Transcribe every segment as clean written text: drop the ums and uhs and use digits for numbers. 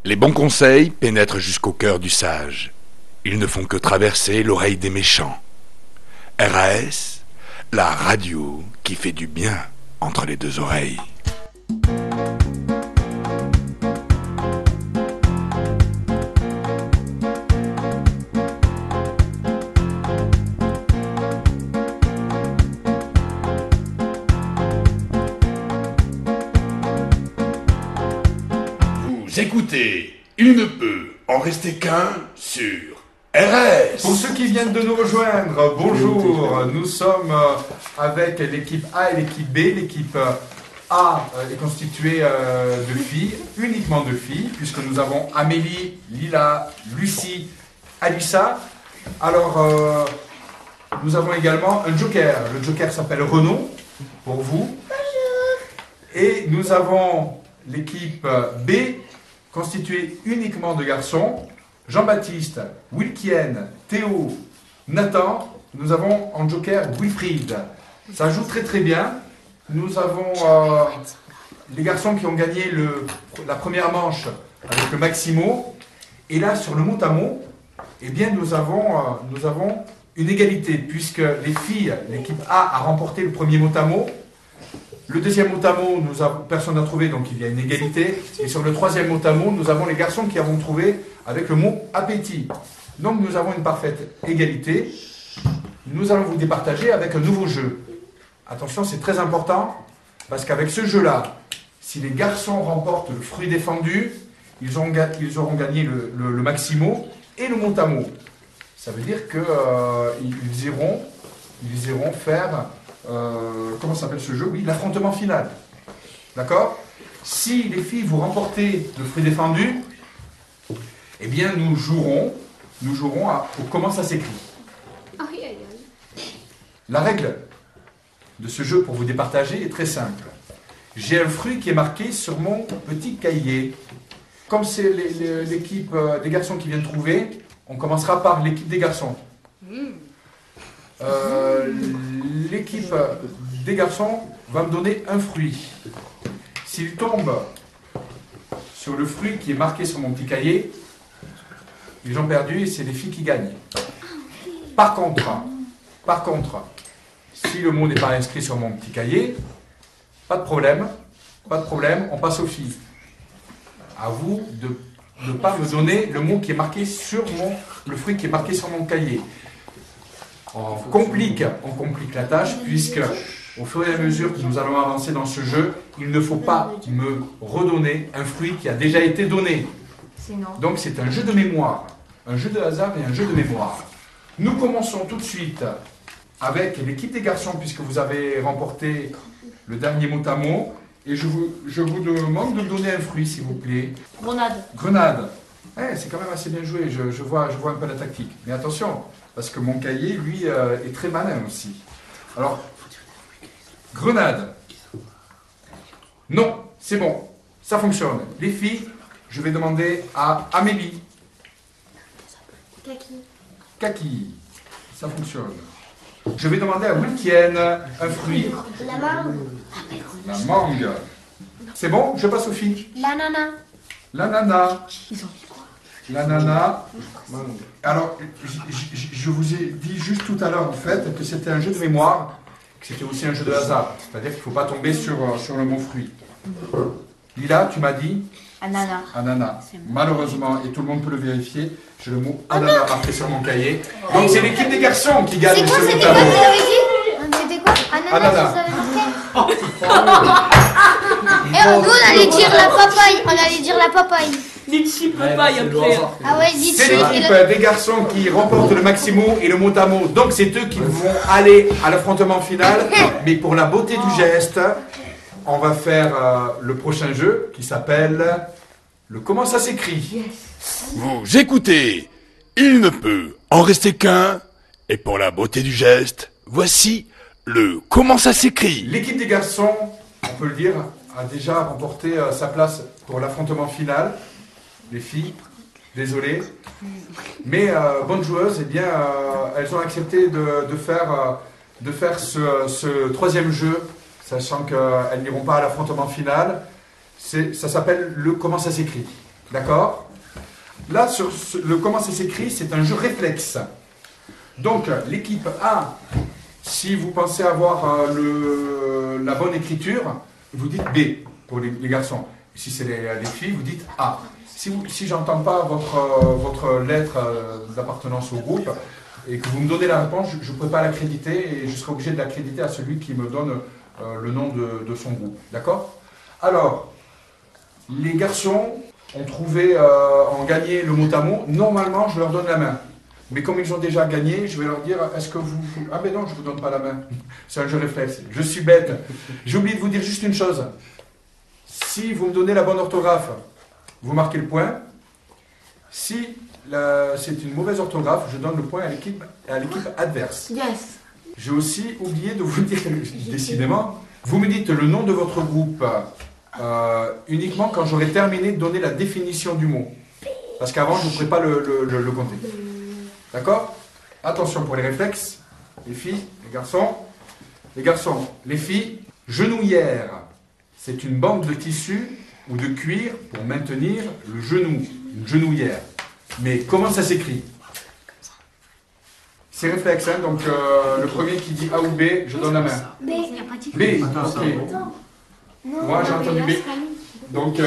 Les bons conseils pénètrent jusqu'au cœur du sage. Ils ne font que traverser l'oreille des méchants. RAS, la radio qui fait du bien entre les deux oreilles. Vous écoutez, il ne peut en rester qu'un sur RS. Pour ceux qui viennent de nous rejoindre, bonjour. Nous sommes avec l'équipe A et l'équipe B. L'équipe A est constituée de filles, uniquement de filles, puisque nous avons Amélie, Lila, Lucie, Alissa. Alors, nous avons également un joker. Le joker s'appelle Renaud, pour vous. Et nous avons l'équipe B, constituée uniquement de garçons. Jean-Baptiste, Wilkien, Théo, Nathan. Nous avons en joker Wilfried. Ça joue très très bien. Nous avons les garçons qui ont gagné la première manche avec le Maximo. Et là, sur le mot à mot, eh bien, nous avons une égalité, puisque les filles, l'équipe A a remporté le premier mot à mot. Le deuxième mot à mot, personne n'a trouvé, donc il y a une égalité. Et sur le troisième mot à mot, nous avons les garçons qui avons trouvé avec le mot appétit. Donc nous avons une parfaite égalité. Nous allons vous départager avec un nouveau jeu. Attention, c'est très important, parce qu'avec ce jeu-là, si les garçons remportent le fruit défendu, ils auront gagné le maximo et le mot à mot. Ça veut dire qu'ils iront faire... comment s'appelle ce jeu? Oui, l'affrontement final. D'accord? Si les filles vous remportez le fruit défendu, eh bien nous jouerons au comment ça s'écrit. La règle de ce jeu pour vous départager est très simple. J'ai un fruit qui est marqué sur mon petit cahier. Comme c'est l'équipe des garçons qui vient de trouver, on commencera par l'équipe des garçons. L'équipe des garçons va me donner un fruit. S'il tombe sur le fruit qui est marqué sur mon petit cahier, ils ont perdu et c'est les filles qui gagnent. Par contre, si le mot n'est pas inscrit sur mon petit cahier, pas de problème, on passe aux filles. À vous de ne pas me donner le mot qui est marqué sur le fruit qui est marqué sur mon cahier. On complique la tâche, puisque au fur et à mesure que nous allons avancer dans ce jeu, il ne faut pas me redonner un fruit qui a déjà été donné. Donc c'est un jeu de mémoire, un jeu de hasard et un jeu de mémoire. Nous commençons tout de suite avec l'équipe des garçons, puisque vous avez remporté le dernier mot à mot, et je vous demande de me donner un fruit, s'il vous plaît. Grenade. C'est quand même assez bien joué, je vois un peu la tactique. Mais attention, parce que mon cahier, lui, est très malin aussi. Alors, grenade. Non, c'est bon, ça fonctionne. Les filles, je vais demander à Amélie. Kaki. Ça fonctionne. Je vais demander à Wilkien un fruit. La mangue. La mangue. C'est bon, je passe aux filles. L'ananas. L'ananas. Alors, je vous ai dit juste tout à l'heure, en fait, que c'était un jeu de mémoire, que c'était aussi un jeu de hasard. C'est-à-dire qu'il ne faut pas tomber sur le mot fruit. Lila, tu m'as dit ananas. Malheureusement, et tout le monde peut le vérifier, j'ai le mot ananas marqué sur mon cahier. Donc c'est l'équipe des garçons qui gagne ce mot à mot. C'était quoi? Ananas. Et nous, on allait dire la papaye. Litchi papaye après. Ah ouais, litchi. C'est l'équipe des garçons qui remportent le maximo et le mot à mot. Donc c'est eux qui vont aller à l'affrontement final. Mais pour la beauté du geste, on va faire le prochain jeu qui s'appelle le comment ça s'écrit. Vous écoutez, il ne peut en rester qu'un, et pour la beauté du geste, voici le comment ça s'écrit. L'équipe des garçons, on peut le dire, a déjà remporté sa place pour l'affrontement final. Les filles, désolé. Mais bonnes joueuses, eh bien, elles ont accepté de faire ce troisième jeu, sachant qu'elles n'iront pas à l'affrontement final. Ça s'appelle le comment ça s'écrit. D'accord? Là, comment ça s'écrit, c'est un jeu réflexe. Donc, l'équipe A, si vous pensez avoir la bonne écriture, vous dites B pour les garçons. Si c'est les filles, vous dites A. Si j'entends pas votre lettre d'appartenance au groupe et que vous me donnez la réponse, je ne pourrai pas l'accréditer et je serai obligé de l'accréditer à celui qui me donne le nom de son groupe. D'accord? Alors, les garçons ont gagné le mot à mot. Normalement, je leur donne la main. Mais comme ils ont déjà gagné, je vais leur dire, est-ce que vous... Ah ben non, je ne vous donne pas la main. C'est un jeu réflexe. Je suis bête. J'ai oublié de vous dire juste une chose. Si vous me donnez la bonne orthographe, vous marquez le point. Si c'est une mauvaise orthographe, je donne le point à l'équipe adverse. Yes. J'ai aussi oublié de vous dire, décidément, vous me dites le nom de votre groupe uniquement quand j'aurai terminé de donner la définition du mot. Parce qu'avant, je ne pourrai pas le compter. D'accord? Attention pour les réflexes, les filles, les garçons. Les garçons, les filles, genouillère. C'est une bande de tissu ou de cuir pour maintenir le genou, une genouillère. Mais comment ça s'écrit? C'est réflexe, hein, donc le premier qui dit A ou B, je donne la main. B. B, ok. Moi j'ai entendu B. Donc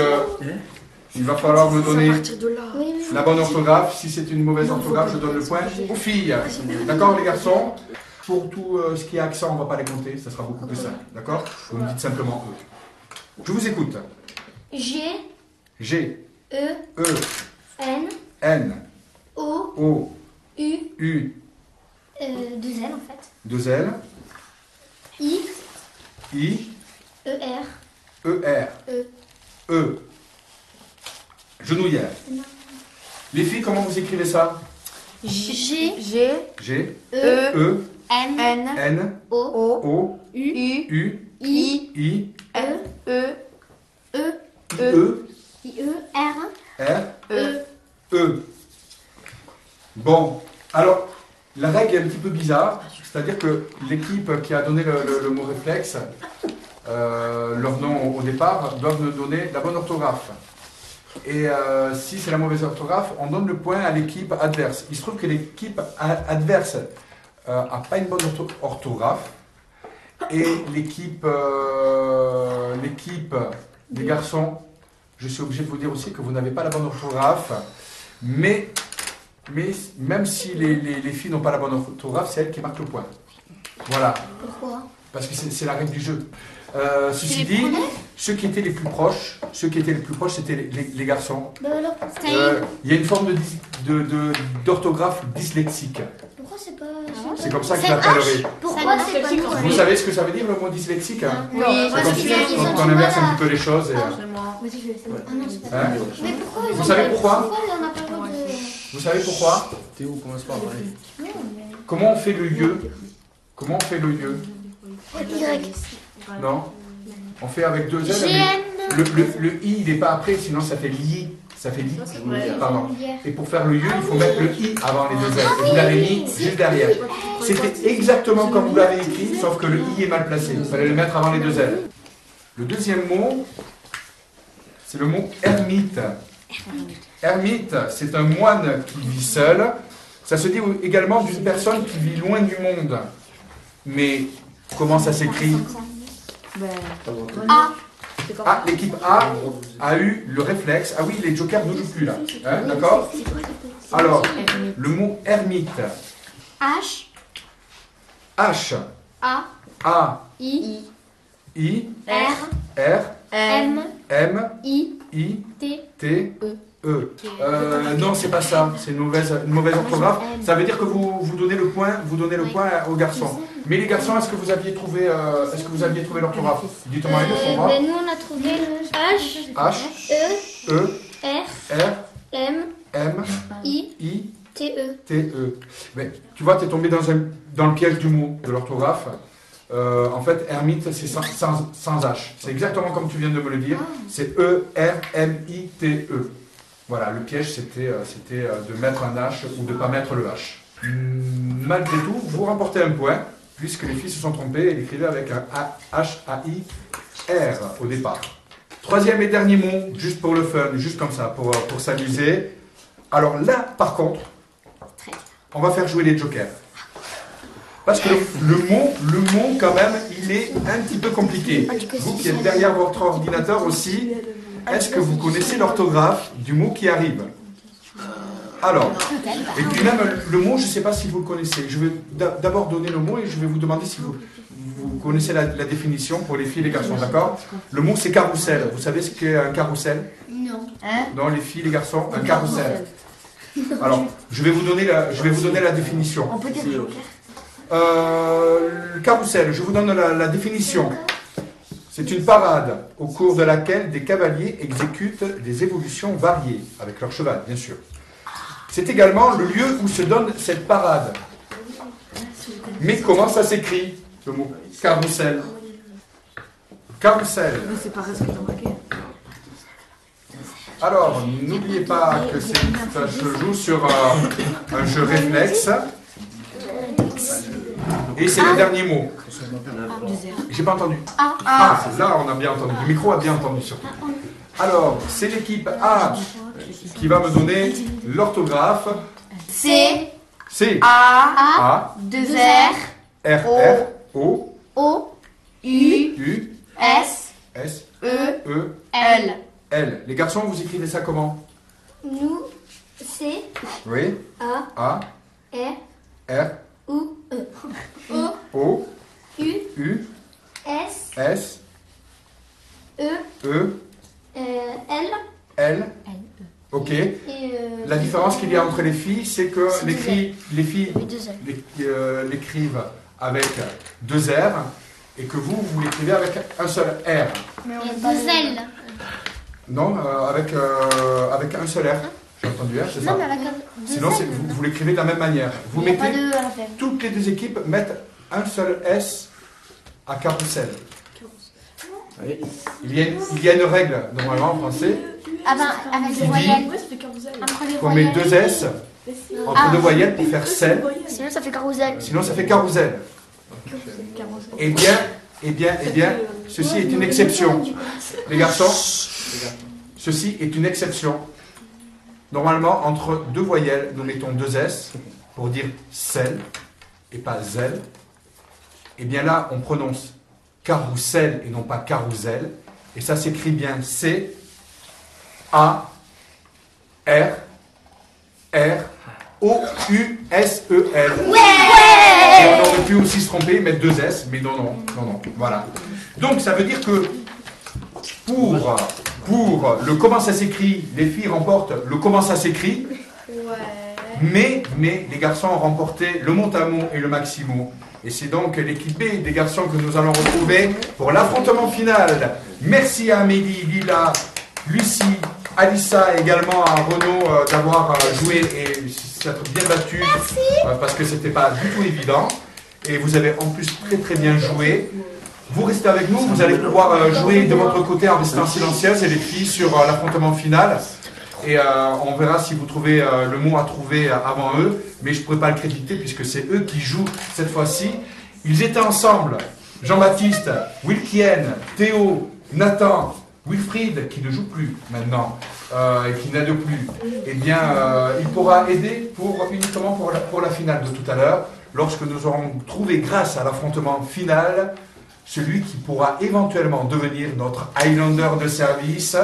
il va falloir me donner la bonne orthographe. Si c'est une mauvaise orthographe, je donne le point aux filles. D'accord les garçons? Pour tout ce qui est accent, on ne va pas les compter, ça sera beaucoup plus simple. D'accord? Vous me dites simplement E. Je vous écoute. G. G. E. E. N. N. O. O. U. U. Deux L en fait. Deux L. I. I. E. R. E. R. E. E. Genouillère. Les filles, comment vous écrivez ça? G. G. G. E. E. N. N. O. O. U. U. I. I. E. E. E. E. I. E. R. R. E. E. Bon, alors, la règle est un petit peu bizarre, c'est-à-dire que l'équipe qui a donné le mot réflexe, leur nom au départ, doivent me donner la bonne orthographe. Et si c'est la mauvaise orthographe, on donne le point à l'équipe adverse. Il se trouve que l'équipe adverse n'a pas une bonne orthographe, et l'équipe des garçons, je suis obligé de vous dire aussi que vous n'avez pas la bonne orthographe, mais même si les filles n'ont pas la bonne orthographe, c'est elles qui marquent le point. Voilà. Pourquoi? Parce que c'est la règle du jeu. Ceci dit, ceux qui étaient les plus proches, c'était les garçons. Ben alors, Il y a une forme d'orthographe dyslexique. pourquoi c'est pas... C'est comme ça que je l'appellerai. Pourquoi c'est pas nous? Vous savez ce que ça veut dire le mot dyslexique, hein? Oui. C'est comme si on inverse un petit peu les choses. Vas-y, je vais essayer. Ah non, c'est pas Hein? Mais pourquoi Vous savez pourquoi? on n'a pas le droit de... Vous savez pourquoi? Théo commence par parler. Non, mais... Comment on fait le yeux? Comment on fait le yeux? Y. Non? On fait avec deux L. GN. Le I, il n'est pas après, sinon ça fait li. Ça fait li. Pardon. Et pour faire le yeux, il faut mettre le I avant les deux L. Et vous l'avez mis juste derrière. C'était exactement comme vous l'avez écrit, sauf que le I est mal placé. Il fallait le mettre avant les deux L. Le deuxième mot, c'est le mot ermite. Ermite, c'est un moine qui vit seul. Ça se dit également d'une personne qui vit loin du monde. Mais comment ça s'écrit? A. Ah, l'équipe a eu le réflexe. Ah oui, les jokers ne jouent plus là. Hein, d'accord? Alors, le mot ermite. H. H. A. A. I. I. R. R. M. M. I. I. T. T. E. Non, c'est pas ça. C'est une mauvaise orthographe. Ça veut dire que vous donnez le point aux garçons. Mais les garçons, est-ce que vous aviez trouvé l'orthographe? Dites-moi une fois. Ben nous on a trouvé le H. H. E. E. R. R. M. M. I. I. T. E. T. E. Mais tu vois, tu es tombé dans le piège du mot, de l'orthographe. En fait, ermite, c'est sans H. C'est exactement comme tu viens de me le dire. C'est E. R. M. I. T. E. Voilà, le piège, c'était de mettre un H ou de ne pas mettre le H. Malgré tout, vous remportez un point, puisque les filles se sont trompées et l'écrivaient avec un H-A-I-R au départ. Troisième et dernier mot, juste pour le fun, juste comme ça, pour s'amuser. Alors là, par contre, on va faire jouer les jokers. Parce que le mot, quand même, il est un petit peu compliqué. Vous qui êtes derrière votre ordinateur aussi, est-ce que vous connaissez l'orthographe du mot qui arrive? Alors, et puis même le mot, je ne sais pas si vous le connaissez. Je vais d'abord donner le mot et je vais vous demander si vous connaissez la définition pour les filles et les garçons, d'accord? Le mot, c'est carrousel. Vous savez ce qu'est un carrousel? Non. Non, les filles, les garçons, un carrousel. Alors, je vais vous donner la définition. On peut dire joker. Le carrousel, je vous donne la définition. C'est une parade au cours de laquelle des cavaliers exécutent des évolutions variées, avec leur cheval, bien sûr. C'est également le lieu où se donne cette parade. Mais comment ça s'écrit, le mot carrousel? Carrousel. Mais c'est pas ce que t'as marqué. Alors, n'oubliez pas que ça se joue sur un jeu réflexe. Et c'est le dernier mot. J'ai pas entendu. Ah, là on a bien entendu. Le micro a bien entendu surtout. Alors, c'est l'équipe A qui va me donner l'orthographe. C, C, A, A, 2 R, R, R, O, O, U, U, S, S, E, E, L. L. Les garçons, vous écrivez ça comment? Nous, C, Oui. A, A, R, R, U, E. O, O, U, U, S, S, E, E, L, L. Ok. et La différence qu'il y a entre les filles, c'est que les filles deux L. l'écrivent avec 2 R et que vous l'écrivez avec un seul R. Mais on a 2 L. Non, avec un seul R. J'ai entendu R, c'est ça? Non, mais avec un 2 Sinon, L. vous l'écrivez de la même manière. Vous Il n'y a pas mettez, de à la fin. toutes les deux équipes mettent un seul S à carrousel. Il y a une règle, normalement, en français. Avec Qui des dit voyelles. Ouais, ça fait carrousel. Entre les qu'on met voyelles. 2 S entre deux voyelles pour faire sel. Sinon, ça fait carrousel. Sinon, ça fait carrousel. Eh bien, ceci est une exception. Les garçons, ceci est une exception. Normalement, entre deux voyelles, nous mettons 2 S pour dire sel et pas zel. Et bien là, on prononce carrousel et non pas carousel. Et ça s'écrit bien C, A, R, R, O, U, S, E, L. Et on aurait pu aussi se tromper et mettre 2 S, mais non, voilà. Donc ça veut dire que pour le comment ça s'écrit, les filles remportent le comment ça s'écrit, mais les garçons ont remporté le mot à mot et le maximo. Et c'est donc l'équipe B des garçons que nous allons retrouver pour l'affrontement final. Merci à Amélie, Lila, Lucie, Alissa et également à Renaud d'avoir joué et s'être bien battu. Parce que c'était pas du tout évident. Et vous avez en plus très bien joué. Vous restez avec nous, vous allez pouvoir jouer de votre côté en restant silencieuse et les filles sur l'affrontement final. Et on verra si vous trouvez le mot à trouver avant eux. Mais je ne pourrais pas le créditer puisque c'est eux qui jouent cette fois-ci. Ils étaient ensemble. Jean-Baptiste, Wilkien, Théo, Nathan, Wilfried, qui ne joue plus maintenant et qui n'aide plus. Eh bien, il pourra aider uniquement pour la finale de tout à l'heure. Lorsque nous aurons trouvé, grâce à l'affrontement final, celui qui pourra éventuellement devenir notre Highlander de service.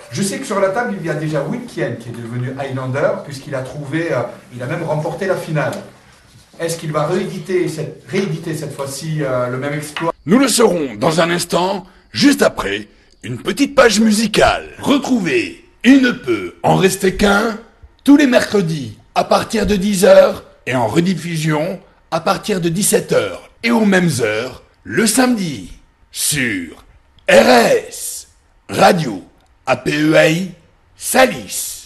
Je sais que sur la table, il y a déjà Wilkien qui est devenu Highlander, puisqu'il a trouvé, il a même remporté la finale. Est-ce qu'il va rééditer cette fois-ci le même exploit? Nous le saurons dans un instant, juste après une petite page musicale. Retrouvez Il ne peut en rester qu'un tous les mercredis à partir de 10h et en rediffusion à partir de 17h et aux mêmes heures le samedi sur RS Radio APEI Salis.